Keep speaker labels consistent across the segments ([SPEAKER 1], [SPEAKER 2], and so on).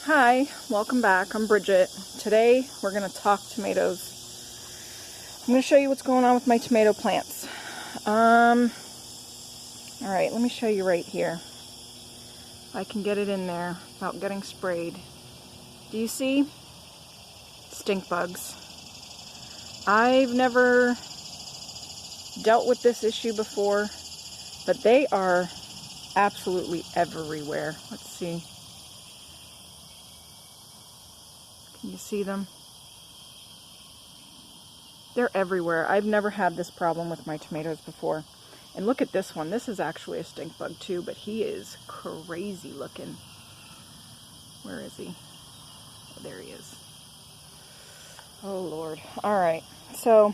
[SPEAKER 1] Hi, welcome back. I'm Bridget. Today we're going to talk tomatoes. I'm going to show you what's going on with my tomato plants. Alright, let me show you right here. If I can get it in there without getting sprayed. Do you see? Stink bugs. I've never dealt with this issue before, but they are absolutely everywhere. Let's see. Can you see them? They're everywhere. I've never had this problem with my tomatoes before. And look at this one. This is actually a stink bug too, but he is crazy looking. Where is he? Oh, there he is. Oh Lord. Alright, so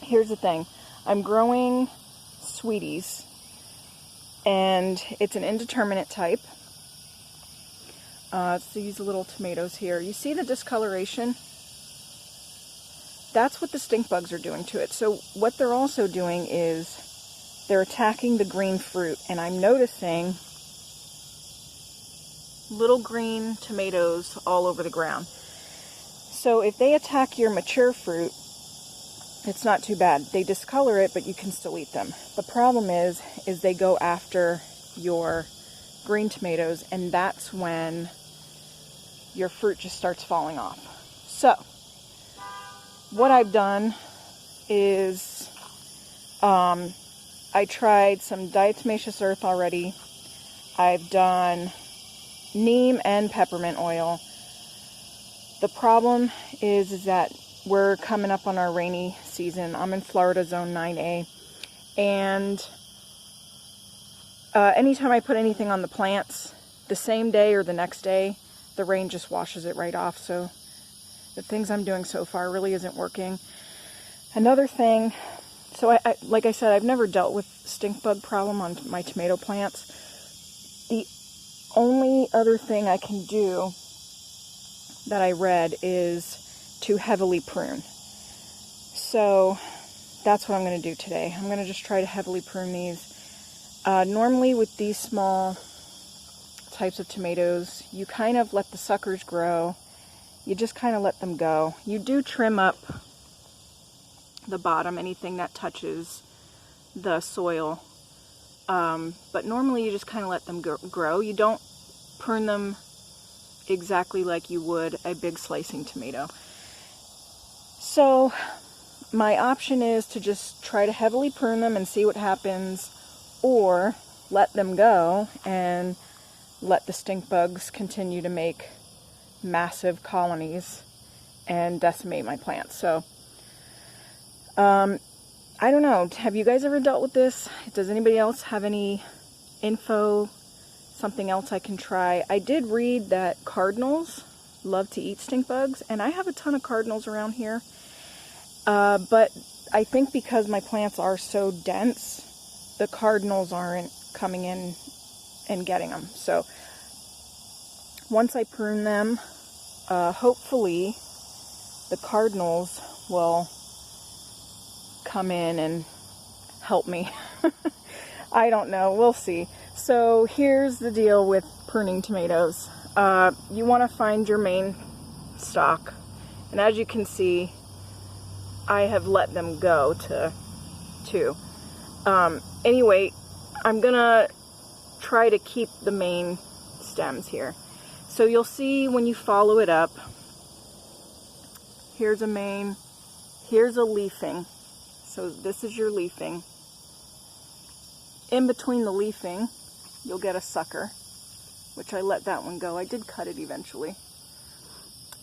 [SPEAKER 1] here's the thing. I'm growing sweeties, and it's an indeterminate type. It's these little tomatoes here. You see the discoloration? That's what the stink bugs are doing to it. So what they're also doing is they're attacking the green fruit, and I'm noticing little green tomatoes all over the ground. So if they attack your mature fruit, it's not too bad. They discolor it, but you can still eat them. The problem is they go after your green tomatoes, and that's when your fruit just starts falling off. So what I've done is I tried some diatomaceous earth already. I've done neem and peppermint oil. The problem is that we're coming up on our rainy season. I'm in Florida Zone 9A, and anytime I put anything on the plants, the same day or the next day, the rain just washes it right off. So the things I'm doing so far really isn't working. Another thing, so I like I said, I've never dealt with stink bug problem on my tomato plants. The only other thing I can do that I read is to heavily prune. So that's what I'm going to do today. I'm going to just try to heavily prune these. Normally with these small types of tomatoes, you kind of let the suckers grow. You just kind of let them go. You do trim up the bottom, anything that touches the soil. But normally you just kind of let them grow. You don't prune them exactly like you would a big slicing tomato. So my option is to just try to heavily prune them and see what happens, or let them go and let the stink bugs continue to make massive colonies and decimate my plants. So I don't know, have you guys ever dealt with this? Does anybody else have any info, something else I can try? I did read that cardinals love to eat stink bugs, and I have a ton of cardinals around here, but I think because my plants are so dense, the cardinals aren't coming in and getting them. So once I prune them, hopefully the cardinals will come in and help me. I don't know, we'll see. So here's the deal with pruning tomatoes. You want to find your main stalk, and as you can see, I have let them go to 2. Anyway, I'm gonna try to keep the main stems here. So you'll see when you follow it up, here's a main, here's a leafing. So this is your leafing. In between the leafing, you'll get a sucker, which I let that one go. I did cut it eventually.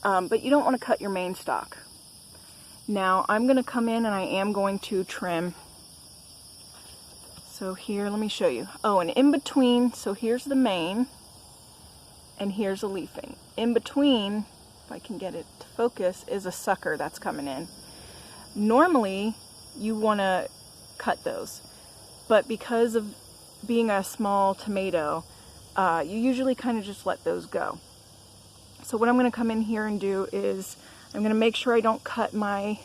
[SPEAKER 1] But you don't want to cut your main stalk. Now I'm going to come in and I am going to trim. So here, let me show you. Oh, and in between, so here's the main, and here's a leafing. In between, if I can get it to focus, is a sucker that's coming in. Normally, you want to cut those, but because of being a small tomato, you usually kind of just let those go. So what I'm going to come in here and do is I'm going to make sure I don't cut my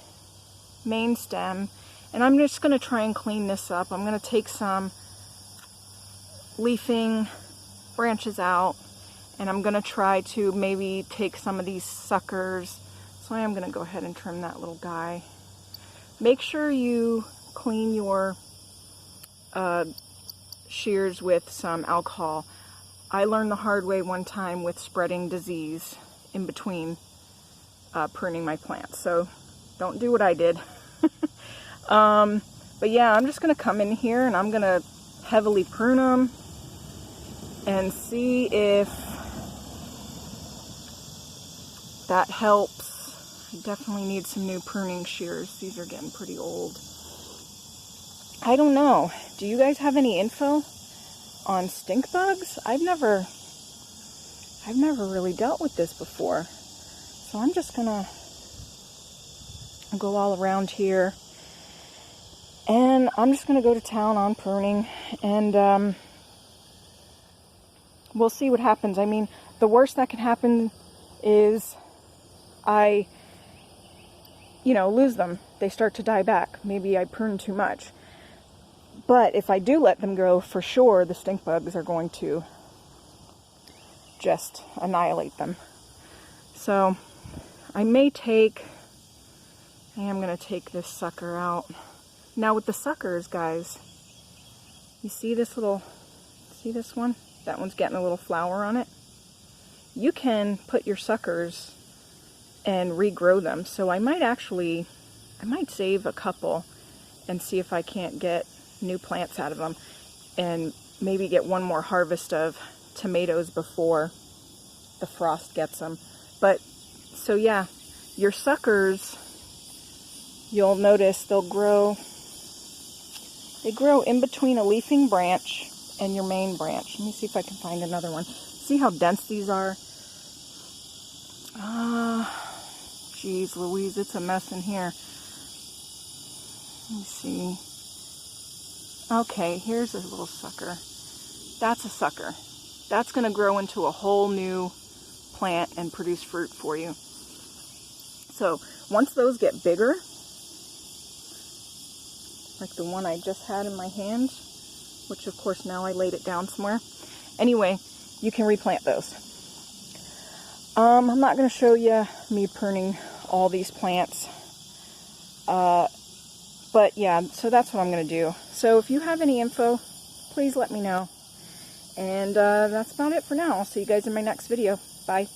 [SPEAKER 1] main stem, and I'm just going to try and clean this up. I'm going to take some leafing branches out, And I'm going to try to maybe take some of these suckers. So I am going to go ahead and trim that little guy. Make sure you clean your shears with some alcohol. I learned the hard way one time with spreading disease in between pruning my plants. So don't do what I did. But yeah, I'm just going to come in here and I'm going to heavily prune them and see if that helps. I definitely need some new pruning shears. These are getting pretty old. I don't know. Do you guys have any info on stink bugs? I've never really dealt with this before. So I'm just gonna go all around here and I'm just gonna go to town on pruning, and we'll see what happens. I mean, the worst that can happen is I, lose them. They start to die back. Maybe I prune too much. But if I do let them go, for sure, the stink bugs are going to just annihilate them. So I am going to take this sucker out. Now with the suckers, guys, you see this one? That one's getting a little flower on it. You can put your suckers and regrow them. So I might save a couple and see if I can't get new plants out of them and maybe get one more harvest of tomatoes before the frost gets them. But so yeah, your suckers, you'll notice they grow in between a leafing branch and your main branch. Let me see if I can find another one. See how dense these are? Geez Louise, it's a mess in here. Let me see. Okay, here's a little sucker. That's a sucker. That's going to grow into a whole new plant and produce fruit for you. So once those get bigger, like the one I just had in my hand, which of course now I laid it down somewhere. Anyway, you can replant those. I'm not going to show you me pruning all these plants. But yeah, so that's what I'm going to do. So if you have any info, please let me know. And that's about it for now. I'll see you guys in my next video. Bye.